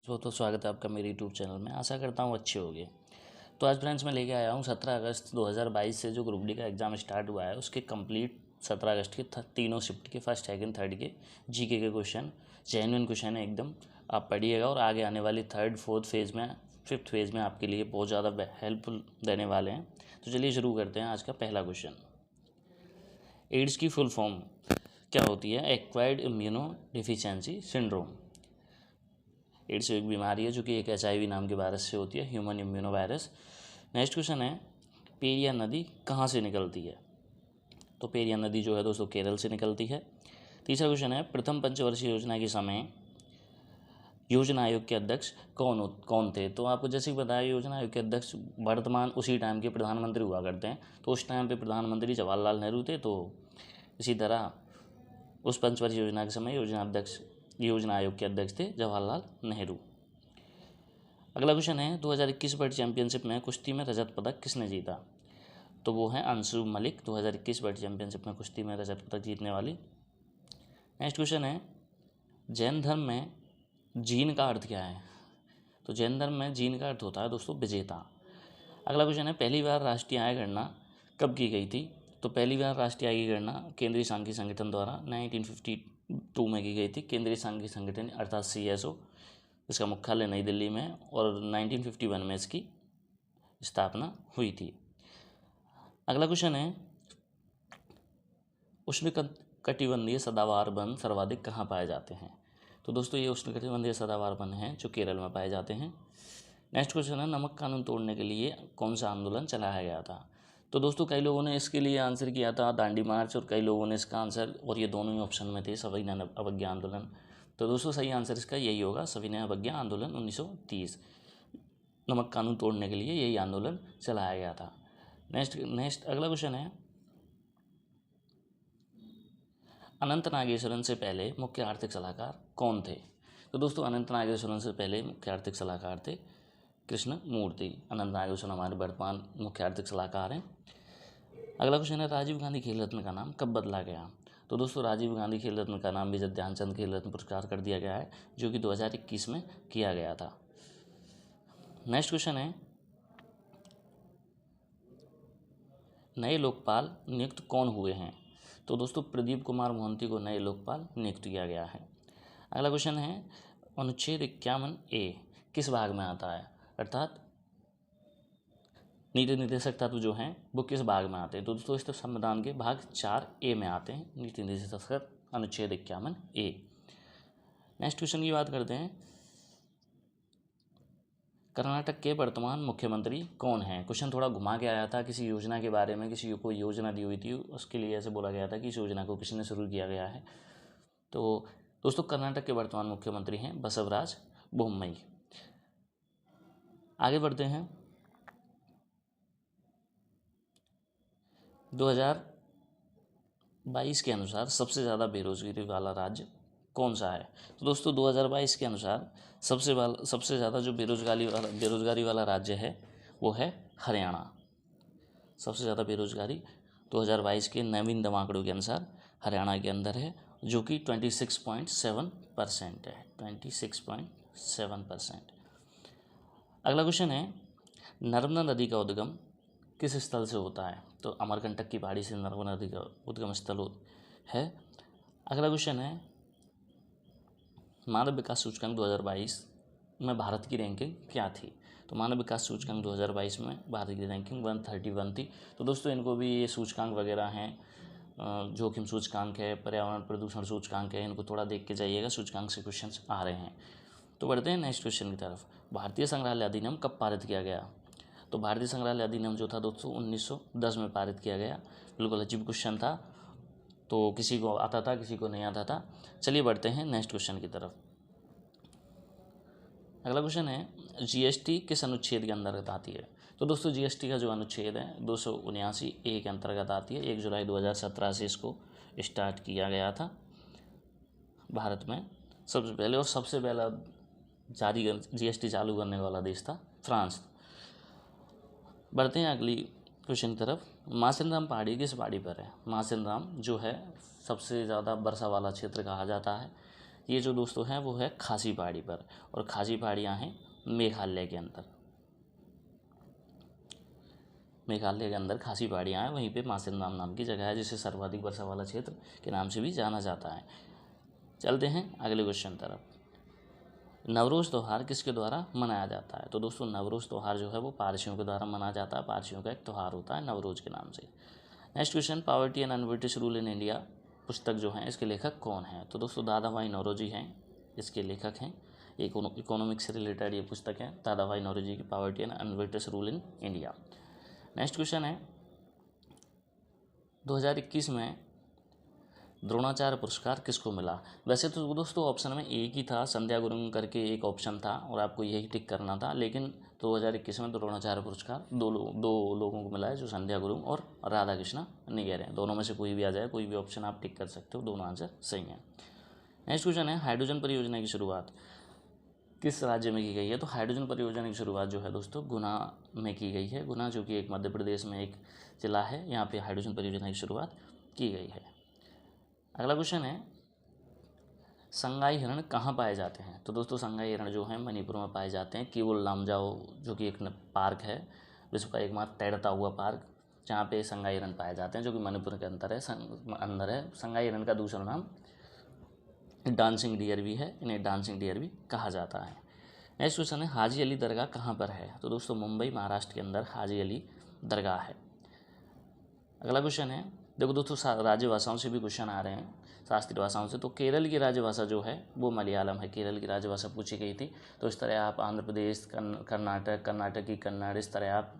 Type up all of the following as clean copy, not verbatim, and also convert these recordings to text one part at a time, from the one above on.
तो स्वागत है आपका मेरे यूट्यूब चैनल में। आशा करता हूँ अच्छे होंगे। तो आज फ्रेंड्स मैं लेके आया हूँ 17 अगस्त 2022 से जो ग्रुप डी का एग्ज़ाम स्टार्ट हुआ है उसके कंप्लीट 17 अगस्त के तीनों शिफ्ट के फर्स्ट सेकंड थर्ड के जीके के क्वेश्चन जेन्युइन क्वेश्चन है एकदम। आप पढ़िएगा और आगे आने वाली थर्ड फोर्थ फेज़ में फिफ्थ फेज़ में आपके लिए बहुत ज़्यादा हेल्पफुल देने वाले हैं। तो चलिए शुरू करते हैं आज का पहला क्वेश्चन। एड्स की फुल फॉर्म क्या होती है? Acquired immunodeficiency syndrome. AIDS एक बीमारी है जो कि एक HIV नाम के वायरस से होती है, human immuno virus. Next question है, पेरियार नदी कहाँ से निकलती है? तो पेरियार नदी जो है दोस्तों केरल से निकलती है। तीसरा क्वेश्चन है, प्रथम पंचवर्षीय योजना के समय योजना आयोग के अध्यक्ष कौन थे? तो आपको जैसे कि बताया, योजना आयोग के अध्यक्ष वर्तमान उसी टाइम के प्रधानमंत्री हुआ करते हैं। तो उस टाइम पे प्रधानमंत्री जवाहरलाल नेहरू थे। तो इसी तरह उस पंचवर्षीय योजना के समय योजना आयोग के अध्यक्ष थे जवाहरलाल नेहरू। अगला क्वेश्चन है, 2021 वर्ल्ड चैंपियनशिप में कुश्ती में रजत पदक किसने जीता? तो वो है अंशु मलिक, 2021 वर्ल्ड चैंपियनशिप में कुश्ती में रजत पदक जीतने वाली। नेक्स्ट क्वेश्चन है, जैन धर्म में जीन का अर्थ क्या है? तो जैन धर्म में जीन का अर्थ होता है दोस्तों विजेता। अगला क्वेश्चन है, पहली बार राष्ट्रीय आय गणना कब की गई थी? तो पहली बार राष्ट्रीय आय की गणना केंद्रीय सांख्यिकी संगठन द्वारा 1952 में की गई थी। केंद्रीय सांख्यिकी संगठन अर्थात CSO, इसका मुख्यालय नई दिल्ली में, और 1951 में इसकी स्थापना हुई थी। अगला क्वेश्चन है, उष्णकटिबंधीय सदाबहार वन सर्वाधिक कहाँ पाए जाते हैं? तो दोस्तों ये उष्णकटिबंधीय सदाबहार वन हैं जो केरल में पाए जाते हैं। नेक्स्ट क्वेश्चन है, नमक कानून तोड़ने के लिए कौन सा आंदोलन चलाया गया था? तो दोस्तों कई लोगों ने इसके लिए आंसर किया था दांडी मार्च, और कई लोगों ने इसका आंसर, और ये दोनों ही ऑप्शन में थे, सविनय अवज्ञा आंदोलन। तो दोस्तों सही आंसर इसका यही होगा, सविनय अवज्ञा आंदोलन 1930। नमक कानून तोड़ने के लिए यही आंदोलन चलाया गया था। नेक्स्ट अगला क्वेश्चन है, अनंत नागेश्वरन से पहले मुख्य आर्थिक सलाहकार कौन थे? तो दोस्तों अनंत नागेश्वरन से पहले मुख्य आर्थिक सलाहकार थे कृष्ण मूर्ति। अनंत नागेश्वरन हमारे वर्तमान मुख्य आर्थिक सलाहकार हैं। अगला क्वेश्चन है, राजीव गांधी खेल रत्न का नाम कब बदला गया? तो दोस्तों राजीव गांधी खेल रत्न का नाम मेजर ध्यानचंद खेल रत्न पुरस्कार कर दिया गया है, जो कि 2021 में किया गया था। नेक्स्ट क्वेश्चन है, नए लोकपाल नियुक्त कौन हुए हैं? तो दोस्तों प्रदीप कुमार मोहंती को नए लोकपाल नियुक्त किया गया है। अगला क्वेश्चन है, अनुच्छेद 51A किस भाग में आता है? अर्थात नीति निर्देशक तत्व जो हैं वो किस भाग में आते हैं? तो दोस्तों इस संविधान के भाग 4A में आते हैं नीति निर्देशक अनुच्छेद 51A। नेक्स्ट क्वेश्चन की बात करते हैं, कर्नाटक के वर्तमान मुख्यमंत्री कौन हैं? क्वेश्चन थोड़ा घुमा के आया था, किसी योजना के बारे में, किसी को योजना दी हुई थी, उसके लिए ऐसे बोला गया था कि इस योजना को किसने शुरू किया गया है। तो दोस्तों कर्नाटक के वर्तमान मुख्यमंत्री हैं बसवराज बोम्मई। आगे बढ़ते हैं, 2022 के अनुसार सबसे ज़्यादा बेरोजगारी वाला राज्य कौन सा है? तो दोस्तों 2022 के अनुसार सबसे ज़्यादा जो बेरोजगारी वाला राज्य है वो है हरियाणा। सबसे ज़्यादा बेरोजगारी 2022 के नवीनतम आंकड़ों के अनुसार हरियाणा के अंदर है, जो कि 26.7% है, 26.7%। अगला क्वेश्चन है, नर्मदा नदी का उद्गम किस स्थल से होता है? तो अमरकंटक की पहाड़ी से नर्मदा नदी का उद्गम स्थल है। अगला क्वेश्चन है, मानव विकास सूचकांक 2022 में भारत की रैंकिंग क्या थी? तो मानव विकास सूचकांक 2022 में भारत की रैंकिंग 131 थी। तो दोस्तों इनको भी ये सूचकांक वगैरह हैं, जोखिम सूचकांक है, पर्यावरण प्रदूषण सूचकांक है, इनको थोड़ा देख के जाइएगा, सूचकांक से क्वेश्चंस आ रहे हैं। तो बढ़ते हैं नेक्स्ट क्वेश्चन की तरफ। भारतीय संग्रहालय अधिनियम कब पारित किया गया? तो भारतीय संग्रहालय अधिनियम जो था दोस्तों 1910 में पारित किया गया। बिल्कुल अजीब क्वेश्चन था, तो किसी को आता था किसी को नहीं आता था। चलिए बढ़ते हैं नेक्स्ट क्वेश्चन की तरफ। अगला क्वेश्चन है, GST किस अनुच्छेद के अंतर्गत आती है? तो दोस्तों GST का जो अनुच्छेद है 279A के अंतर्गत आती है। 1 जुलाई 2017 से इसको स्टार्ट किया गया था भारत में सबसे पहले, और सबसे पहला GST चालू करने वाला देश था फ्रांस। बढ़ते हैं अगली क्वेश्चन की तरफ। मासिन राम पहाड़ी किस पहाड़ी पर है? मासिन राम जो है सबसे ज़्यादा वर्षा वाला क्षेत्र कहा जाता है, ये जो दोस्तों है वो है खासी पहाड़ी पर, और खासी पहाड़ियाँ हैं मेघालय के अंदर। मेघालय के अंदर खासी पहाड़ियाँ हैं, वहीं पे मासेनराम नाम की जगह है, जिसे सर्वाधिक वर्षा वाला क्षेत्र के नाम से भी जाना जाता है। चलते हैं अगले क्वेश्चन तरफ। नवरोज़ त्यौहार किसके द्वारा मनाया जाता है? तो दोस्तों नवरोज़ त्यौहार जो है वो पारसियों के द्वारा मनाया जाता है। पारसियों का एक त्यौहार होता है नवरोज़ के नाम से। Next question, poverty and un-British rule in India पुस्तक जो है इसके लेखक कौन हैं? तो दोस्तों दादा भाई नौरोजी हैं इसके लेखक हैं। इकोनॉमिक्स से रिलेटेड ये पुस्तक है दादा भाई नौरोजी की, poverty and un-British rule in India. Next question है 2021 में द्रोणाचार्य पुरस्कार किसको मिला? वैसे तो दोस्तों ऑप्शन में एक ही था, संध्या गुरुंग करके एक ऑप्शन था और आपको यही टिक करना था, लेकिन 2021 में द्रोणाचार्य पुरस्कार दो लोगों को मिला है, जो संध्या गुरुंग और राधा कृष्णा निगर हैं। दोनों में से कोई भी आ जाए, कोई भी ऑप्शन आप टिक कर सकते हो, दोनों आंसर सही हैं। नेक्स्ट क्वेश्चन है हाइड्रोजन परियोजना की शुरुआत किस राज्य में की गई है? तो हाइड्रोजन परियोजना की शुरुआत जो है दोस्तों गुना में की गई है। गुना जो कि एक मध्य प्रदेश में एक जिला है, यहाँ पे हाइड्रोजन परियोजना की शुरुआत की गई है। अगला क्वेश्चन है संगाई हिरण कहाँ पाए जाते हैं? तो दोस्तों संगाई हिरण जो है मणिपुर में पाए जाते हैं। किवुल लामजाओ जो कि एक पार्क है, विश्व का एकमात्र तैरता हुआ पार्क, जहाँ पे संगाई हिरण पाए जाते हैं, जो कि मणिपुर के अंदर है। संगाई हिरण का दूसरा नाम डांसिंग डियर भी है, इन्हें डांसिंग डियर भी कहा जाता है। नेक्स्ट क्वेश्चन है हाजी अली दरगाह कहाँ पर है? तो दोस्तों मुंबई महाराष्ट्र के अंदर हाजी अली दरगाह है। अगला क्वेश्चन है, देखो दोस्तों राज्य भाषाओं से भी क्वेश्चन आ रहे हैं, शास्त्रीय भाषाओं से। तो केरल की राजभाषा जो है वो मलयालम है, केरल की राजभाषा पूछी गई थी। तो इस तरह आप आंध्र प्रदेश, कर्नाटक की कन्नड़, इस तरह आप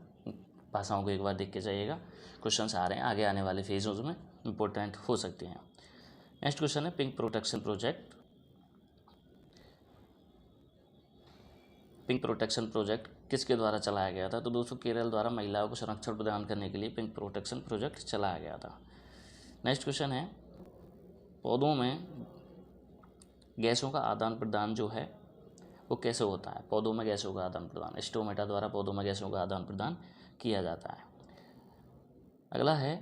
भाषाओं को एक बार देख के जाइएगा। क्वेश्चन आ रहे हैं आगे आने वाले फेजों में, इंपॉर्टेंट हो सकते हैं। नेक्स्ट क्वेश्चन है pink protection project. Pink protection project किसके द्वारा चलाया गया था? तो दोस्तों केरल द्वारा महिलाओं को संरक्षण प्रदान करने के लिए पिंक प्रोटेक्शन प्रोजेक्ट चलाया गया था। नेक्स्ट क्वेश्चन है पौधों में गैसों का आदान प्रदान जो है वो कैसे होता है? पौधों में गैसों का आदान प्रदान स्टोमेटा द्वारा पौधों में गैसों का आदान प्रदान किया जाता है। अगला है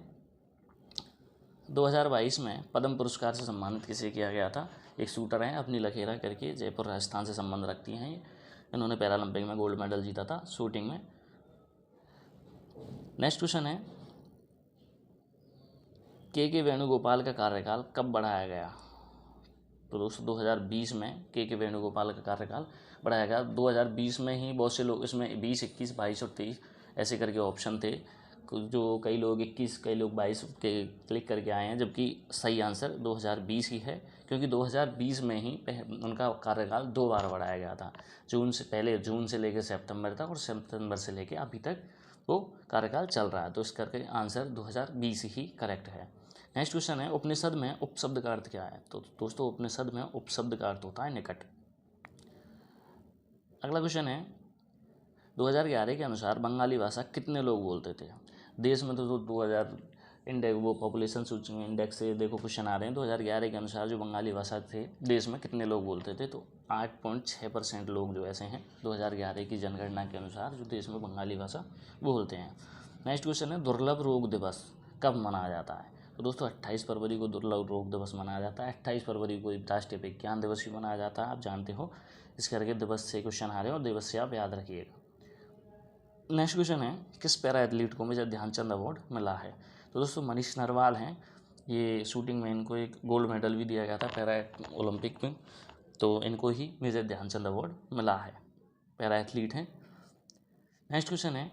2022 में पद्म पुरस्कार से सम्मानित किसे किया गया था? एक शूटर हैं अपनी लखेरा करके, जयपुर राजस्थान से संबंध रखती हैं। इन्होंने पैरालंपिक में गोल्ड मेडल जीता था शूटिंग में। नेक्स्ट क्वेश्चन है के वेणुगोपाल का कार्यकाल कब बढ़ाया गया? तो दोस्तों 2020 में के वेणुगोपाल का कार्यकाल बढ़ाया गया। 2020 में ही बहुत से लोग इसमें 20, 21, 22 और 23 ऐसे करके ऑप्शन थे, जो कई लोग 21, कई लोग 22 के क्लिक करके आए हैं, जबकि सही आंसर 2020 ही है, क्योंकि 2020 में ही उनका कार्यकाल 2 बार बढ़ाया गया था। जून से लेकर सितंबर तक, और सितंबर से लेकर अभी तक वो कार्यकाल चल रहा है। तो इस करके आंसर 2020 ही करेक्ट है। नेक्स्ट क्वेश्चन है उपनिषद में उपशब्द का अर्थ क्या है? तो दोस्तों उपनिषद में उपशब्द का अर्थ होता है निकट। अगला क्वेश्चन है 2011 के अनुसार बंगाली भाषा कितने लोग बोलते थे? देश में तो 2000 इंडेक्स वो पॉपुलेशन सूची इंडेक्स से देखो क्वेश्चन आ रहे हैं। 2011 के अनुसार जो बंगाली भाषा थे देश में कितने लोग बोलते थे? तो 8.6% लोग जो ऐसे हैं 2011 की जनगणना के अनुसार जो देश में बंगाली भाषा बोलते हैं। नेक्स्ट क्वेश्चन है दुर्लभ रोग दिवस कब मनाया जाता है? तो दोस्तों 28 फरवरी को दुर्लभ रोग दिवस मनाया जाता है। 28 फरवरी को राष्ट्रीय विज्ञान दिवस भी मनाया जाता है, आप जानते हो। इस करके दिवस से क्वेश्चन आ रहे हैं और दिवस से आप याद रखिएगा। नेक्स्ट क्वेश्चन है किस पैरा एथलीट को मेजर ध्यानचंद अवार्ड मिला है? तो दोस्तों मनीष नरवाल हैं, ये शूटिंग में इनको एक गोल्ड मेडल भी दिया गया था पैरा ओलंपिक में, तो इनको ही मेजर ध्यानचंद अवार्ड मिला है, पैरा एथलीट हैं। नेक्स्ट क्वेश्चन है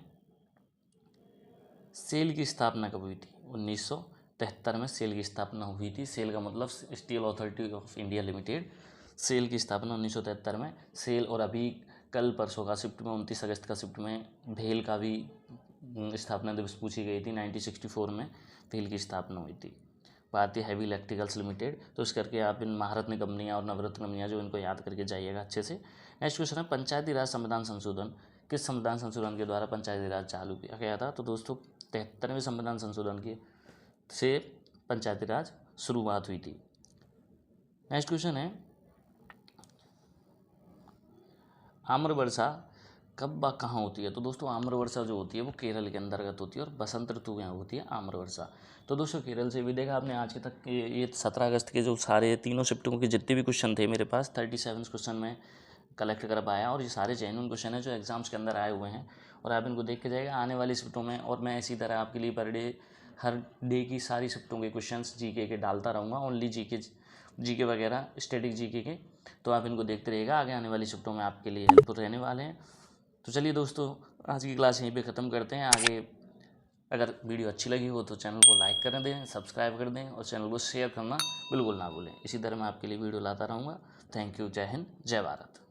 सेल की स्थापना कब हुई थी? 1973 में सेल की स्थापना हुई थी। सेल का मतलब steel authority of India limited. SAIL की स्थापना 1973 में। सेल और अभी कल परसों का शिफ्ट में 29 अगस्त का शिफ्ट में भेल का भी स्थापना दिवस पूछी गई थी। 1964 में भेल की स्थापना हुई थी, भारतीय हैवी इलेक्ट्रिकल्स लिमिटेड। तो इस करके आप इन महारत्न कंपनियाँ और नवरत्न कंपनियाँ जो इनको याद करके जाइएगा अच्छे से। नेक्स्ट क्वेश्चन है पंचायती राज संविधान संशोधन किस संविधान संशोधन के द्वारा पंचायती राज चालू किया गया था? तो दोस्तों 73वें संविधान संशोधन के से पंचायती राज शुरुआत हुई थी। नेक्स्ट क्वेश्चन है आम्रवर्षा कब कहाँ होती है? तो दोस्तों आम्र वर्षा जो होती है वो केरल के अंतर्गत होती है और बसंत ऋतु में होती है आम्र वर्षा। तो दोस्तों केरल से भी देखा आपने आज के तक ये 17 अगस्त के जो सारे तीनों शिफ्टों के जितने भी क्वेश्चन थे मेरे पास 37 क्वेश्चन में कलेक्ट कर पाया, और ये सारे जेन्युइन क्वेश्चन है जो एग्जाम्स के अंदर आए हुए हैं, और आप इनको देख के जाएगा आने वाली शिफ्टों में। और मैं इसी तरह आपके लिए पर डे हर डे की सारी शिफ्टों के क्वेश्चंस जीके के डालता रहूँगा, ओनली जीके वगैरह स्टैटिक जीके के। तो आप इनको देखते रहिएगा, आगे आने वाली शिफ्टों में आपके लिए हेल्पफुल रहने वाले हैं। तो चलिए दोस्तों, आज की क्लास यहीं पे ख़त्म करते हैं। आगे अगर वीडियो अच्छी लगी हो तो चैनल को लाइक कर दें, सब्सक्राइब कर दें और चैनल को शेयर करना बिल्कुल ना भूलें। इसी तरह मैं आपके लिए वीडियो लाता रहूँगा। Thank you. जय हिंद, जय भारत।